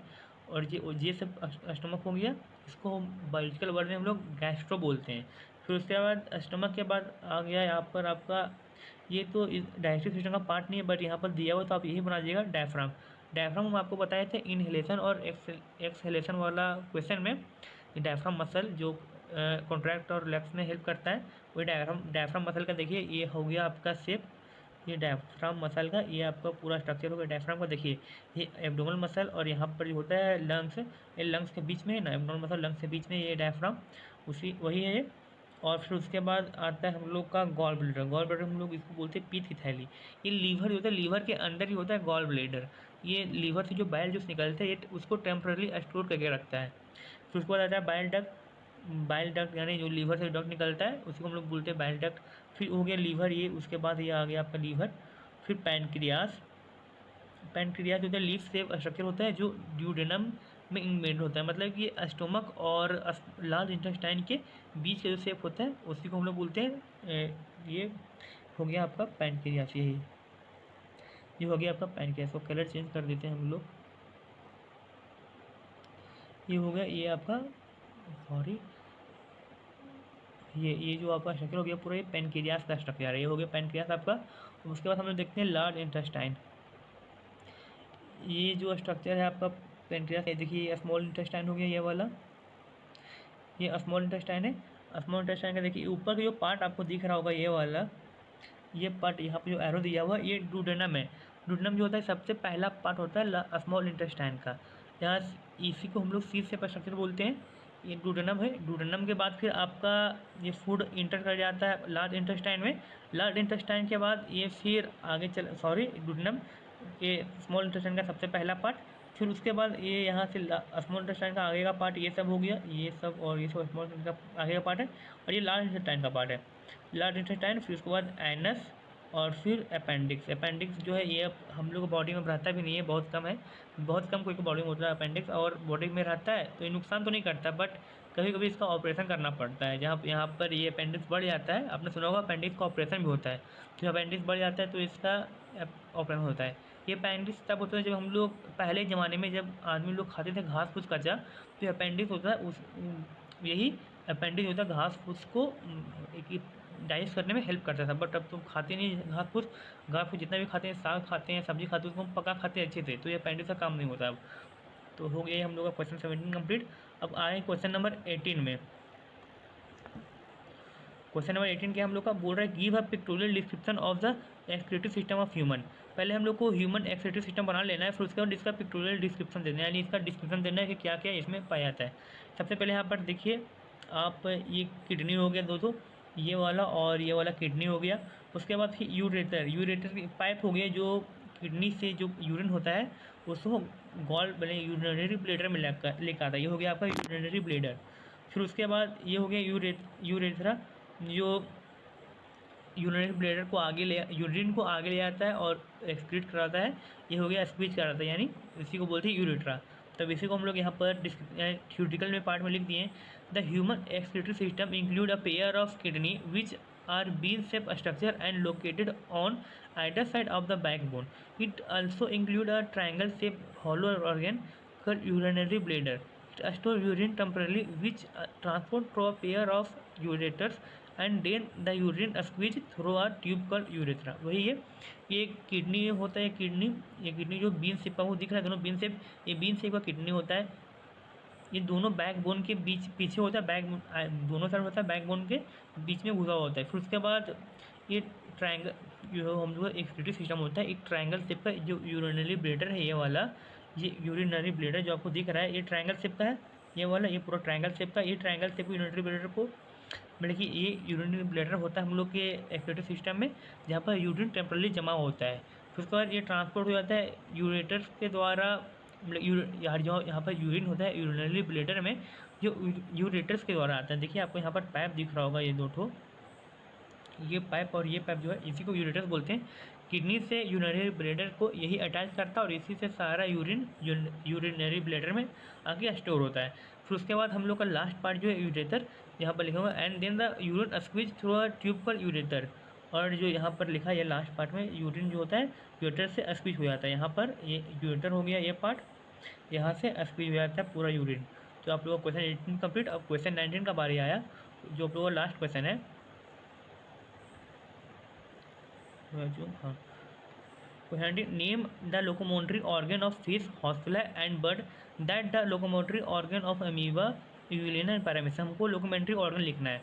और J शेप स्टोमक हो गया, इसको बायोलॉजिकल वर्ड में हम लोग गैस्ट्रो बोलते हैं। फिर उसके बाद स्टोमक के बाद आ गया यहाँ पर आपका, ये तो डाइजेस्टिव सिस्टम का पार्ट नहीं है बट यहाँ पर दिया हुआ तो आप यही बना दीजिएगा डायफ्राम। डायफ्राम हम आपको बताए थे इनहेलेशन और एक्सहेलेशन वाला क्वेश्चन में, डायफ्राम मसल जो कॉन्ट्रैक्ट और रिलैक्स में हेल्प करता है, वही डायफ्राम मसल का देखिए ये हो गया आपका शेप। ये डायफ्राम मसल का ये आपका पूरा स्ट्रक्चर हो गया डायफ्राम का। देखिए ये एब्डोमिनल मसल और यहाँ पर जो होता है लंग्स, ये लंग्स के बीच में है ना, एब्डोमिनल मसल लंग्स के बीच में ये डायफ्राम वही है ये। और फिर उसके बाद आता है हम लोग का गॉल ब्लैडर। गॉल ब्लैडर हम लोग इसको बोलते हैं पीत की थैली। ये लीवर होता है, लीवर के अंदर ही होता है गॉल ब्लैडर। ये लीवर से जो बाइल जूस निकलता है, ये उसको टेम्पररी स्टोर करके रखता है। फिर उसके बाद आता है बाइल डक्ट। बाइल डक्ट यानी जो लीवर से डक्ट निकलता है उसी को हम लोग बोलते हैं बाइल डक्ट। फिर हो गया लीवर, ये उसके बाद ये आ गया आपका लीवर। फिर पैनक्रियास। पैनक्रियास जो होता है लीफ सेप स्ट्रक्चर होता है जो ड्यूडेनम में इम्बेड होता है, मतलब कि ये स्टोमक और लार्ज इंटेस्टाइन के बीच का जो सेप होता है उसी को हम लोग बोलते हैं। ये हो गया आपका पैनक्रियास। यही ये हो गया आपका पैनक्रियास। को कलर चेंज कर देते हैं हम लोग। ये हो गया ये आपका, सॉरी, ये जो आपका स्ट्रक्चर हो गया पूरा, ये पैनक्रियास का स्ट्रक्चर है। ये हो गया पैनक्रियास आपका। उसके बाद हम लोग देखते हैं लार्ज इंटेस्टाइन। ये जो स्ट्रक्चर है आपका पेनक्रियास, देखिए स्मॉल इंटेस्टाइन हो गया ये वाला, ये स्मॉल इंटेस्टाइन है। स्मॉल इंटेस्टाइन का देखिए ऊपर का जो पार्ट आपको दिख रहा होगा ये वाला, ये पार्ट यहाँ पे जो एरो दिया हुआ ये डूडेनम है। डूडेनम जो होता है सबसे पहला पार्ट होता है स्मॉल इंटेस्टाइन का। यहाँ इसी को हम लोग सी से स्ट्रक्चर बोलते हैं। ये डूडेनम है। डूडेनम के बाद फिर आपका ये फूड इंटर कर जाता है लार्ज इंटेस्टाइन में। लार्ज इंटेस्टाइन के बाद ये फिर आगे चल, सॉरी, डूडेनम ये स्मॉल इंटेस्टाइन का सबसे पहला पार्ट। फिर उसके बाद ये यहाँ से स्मॉल इंटेस्टाइन का आगे का पार्ट ये सब हो गया, ये सब, और ये सब स्मॉल इंटेस्टाइन का आगे का पार्ट है, और ये लार्ज इंटेस्टाइन का पार्ट है। लार्ज इंटेस्टाइन, फिर उसके बाद एनस, और फिर अपेंडिक्स। अपेंडिक्स जो है ये हम लोग बॉडी में रहता भी नहीं है, बहुत कम है, बहुत कम कोई को बॉडी में होता है अपेंडिक्स, और बॉडी में रहता है तो ये नुकसान तो नहीं करता, बट कभी कभी इसका ऑपरेशन करना पड़ता है। जहाँ यहाँ पर ये अपेंडिक्स बढ़ जाता है, आपने सुना होगा अपेंडिक्स का ऑपरेशन भी होता है। जब अपेंडिक्स बढ़ जाता है तो इसका ऑपरेशन होता है। ये अपेंडिक्स तब होता है जब हम लोग पहले ज़माने में जब आदमी लोग खाते थे घास फूस कच्चा, तो अपेंडिक्स होता है उस, यही अपेंडिक्स होता है घास फूस को एक डाइजेस्ट करने में हेल्प करता था। बट अब तो खाते नहीं घास फूस। घास फूस जितना भी खाते हैं, साग खाते हैं, सब्जी खाते हैं, उसको हम पका खाते हैं अच्छे से, तो ये अपेंडिक्स का काम नहीं होता अब। तो हो गया हम लोग का क्वेश्चन 17 कंप्लीट। अब आए क्वेश्चन नंबर 18 में। क्वेश्चन नंबर 18 के हम लोग का बोल रहा है give a pictorial description of the excretive system of human. पहले हम लोग को ह्यूमन एक्सक्रीटिव सिस्टम बना लेना है, फिर उसके बाद इसका पिक्टोरियल डिस्क्रिप्शन देना है, यानी इसका डिस्क्रिप्शन देना है कि क्या क्या इसमें पाया जाता है। सबसे पहले यहाँ पर देखिए आप, ये किडनी हो गया दोस्तों, ये वाला और ये वाला किडनी हो गया। उसके बाद फिर यूरेटर, यूरेटर की पाइप हो गया जो किडनी से जो यूरिन होता है उसको गॉल बने यूरिनरी ब्लेडर में लेकर आता है। ये हो गया आपका यूरिनरी ब्लेडर। फिर उसके बाद ये हो गया यूरेथ्रा, जो यूरिनरी ब्लेडर को आगे ले, यूरिन को आगे ले आता है और एक्सक्रीट कराता है। ये हो गया स्पीच कराता है, यानी इसी को बोलते हैं यूरेट्रा। तब इसी को हम लोग यहाँ पर थ्योरेटिकल में पार्ट में लिख दिए। The human excretory system include a pair of kidney which are bean shaped structure and located on either side of the backbone. It also include a triangle shaped hollow organ called urinary bladder. It stores urine temporarily which transport through a pair of ureters and then the urine squeeze through a tube called urethra. वही है, ये kidney होता है। Kidney, ये kidney जो bean shape का वो दिख रहा है, दोनों बीन शेप, ये बीन शेप का किडनी होता है। ये दोनों बैकबोन के बीच पीछे होता है, बैक दोनों साइड होता है, बैकबोन के बीच में घुसा हुआ होता है। फिर उसके बाद ये ट्रायंगल जो हम लोग एक एक्सक्रीटिव सिस्टम होता है, एक ट्रायंगल शेप का जो यूरिनरी ब्लेडर है, ये वाला, ये यूरिनरी ब्लेडर जो आपको दिख रहा है ये ट्रायंगल शेप का है। ये वाला ये पूरा ट्रायंगल शेप का, ये ट्रायंगल शेप यूरिनरी ब्लेडर को, मतलब कि ये यूरिनरी ब्लेडर होता है हम लोग के एक्सक्रीटिव सिस्टम में, जहाँ पर यूरिन टेम्परली जमा होता है। फिर उसके बाद ये ट्रांसपोर्ट हो जाता है यूरेटर्स के द्वारा, मतलब यार जो यहाँ पर यूरिन होता है यूरिनरी ब्लेडर में, जो यूरेटर्स के द्वारा आता है। देखिए आपको यहाँ पर पाइप दिख रहा होगा, ये दो ठो, ये पाइप और ये पाइप जो है इसी को यूरेटर्स बोलते हैं। किडनी से यूरिनरी ब्लेडर को यही अटैच करता है और इसी से सारा यूरिन यूरिनरी ब्लेडर में आगे स्टोर होता है। फिर उसके बाद हम लोग का लास्ट पार्ट जो है यूरेटर, यहाँ पर लिखा हुआ and then the urine squeeze through a tube पर यूरेटर। और जो यहाँ पर लिखा है लास्ट पार्ट में यूरिन जो होता है यूरेटर से स्क्वीज हो जाता है। यहाँ पर ये यूरेटर हो गया, ये पार्ट यहाँ से स्क्वीज हो जाता है पूरा यूरिन। तो आप लोगों का क्वेश्चन 18 कंप्लीट। अब क्वेश्चन 19 का बारी आया, जो आप लोगों का लास्ट क्वेश्चन है, जो हाँ, name the locomotory organ of fish, हॉस्टला and bird that the locomotory organ of amoeba, euglena and paramecium. हमको लोकोमोटरी ऑर्गन लिखना है।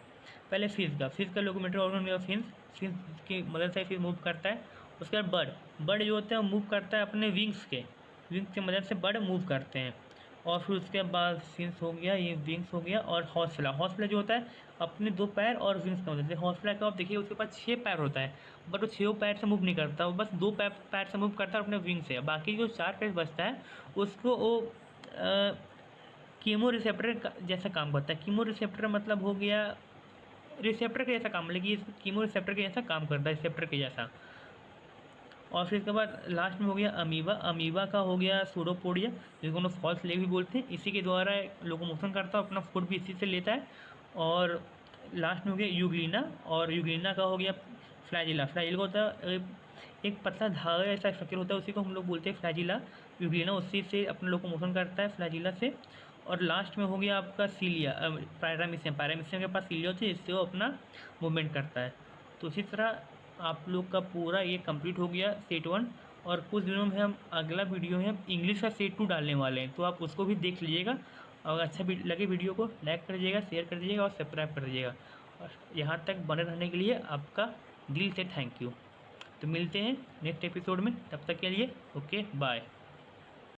पहले फिश का लोकोमोटरी ऑर्गन या फिश की मदद से फिश मूव करता है। उसके बाद बर्ड जो होता है वो मूव करता है अपने विंग्स की मदद से बर्ड मूव करते हैं। और फिर उसके बाद फिन्स हो गया, ये विंग्स हो गया, और हौसला। हौसला जो होता है अपने 2 पैर और विंग्स का होता है। हौसला का आप देखिए उसके पास 6 पैर होता है, बट वो 6 पैर से मूव नहीं करता, वो बस 2 पैर से मूव करता है अपने विंग से। बाकी जो 4 पैर बचता है उसको वो कीमो रिसेप्टर जैसा काम करता है। कीमो रिसेप्टर मतलब हो गया रिसेप्टर के जैसा काम, लेकिन ये कीमो रिसेप्टर के जैसा काम करता है, रिसेप्टर के जैसा। और फिर इसके बाद लास्ट में हो गया अमीबा। अमीबा का हो गया सूडोपोडिया, जिसको हम फॉल्स लेग भी बोलते हैं। इसी के द्वारा लोकोमोशन करता है, अपना फूड भी इसी से लेता है। और लास्ट में हो गया यूग्लिना, और यूग्लिना का हो गया फ्लैजिला। फ्लैजिला होता है एक पतला धागा ऐसा स्ट्रक्चर होता है, उसी को हम लोग बोलते हैं फ्लैजिला। यूग्लिना उसी से अपना लोकोमोशन करता है, फ्लैजिला से। और लास्ट में हो गया आपका सीलिया, पैरामीशियम। पैरामीशियम के पास सीलिया होती है, इससे वो अपना मूवमेंट करता है। तो इसी तरह आप लोग का पूरा ये कंप्लीट हो गया सेट 1। और कुछ दिनों में हम अगला वीडियो में हम इंग्लिश का सेट 2 डालने वाले हैं, तो आप उसको भी देख लीजिएगा। और अच्छा लगे वीडियो को लाइक कर दीजिएगा, शेयर कर दीजिएगा और सब्सक्राइब कर दीजिएगा। और यहाँ तक बने रहने के लिए आपका दिल से थैंक यू। तो मिलते हैं नेक्स्ट एपिसोड में, तब तक के लिए ओके बाय।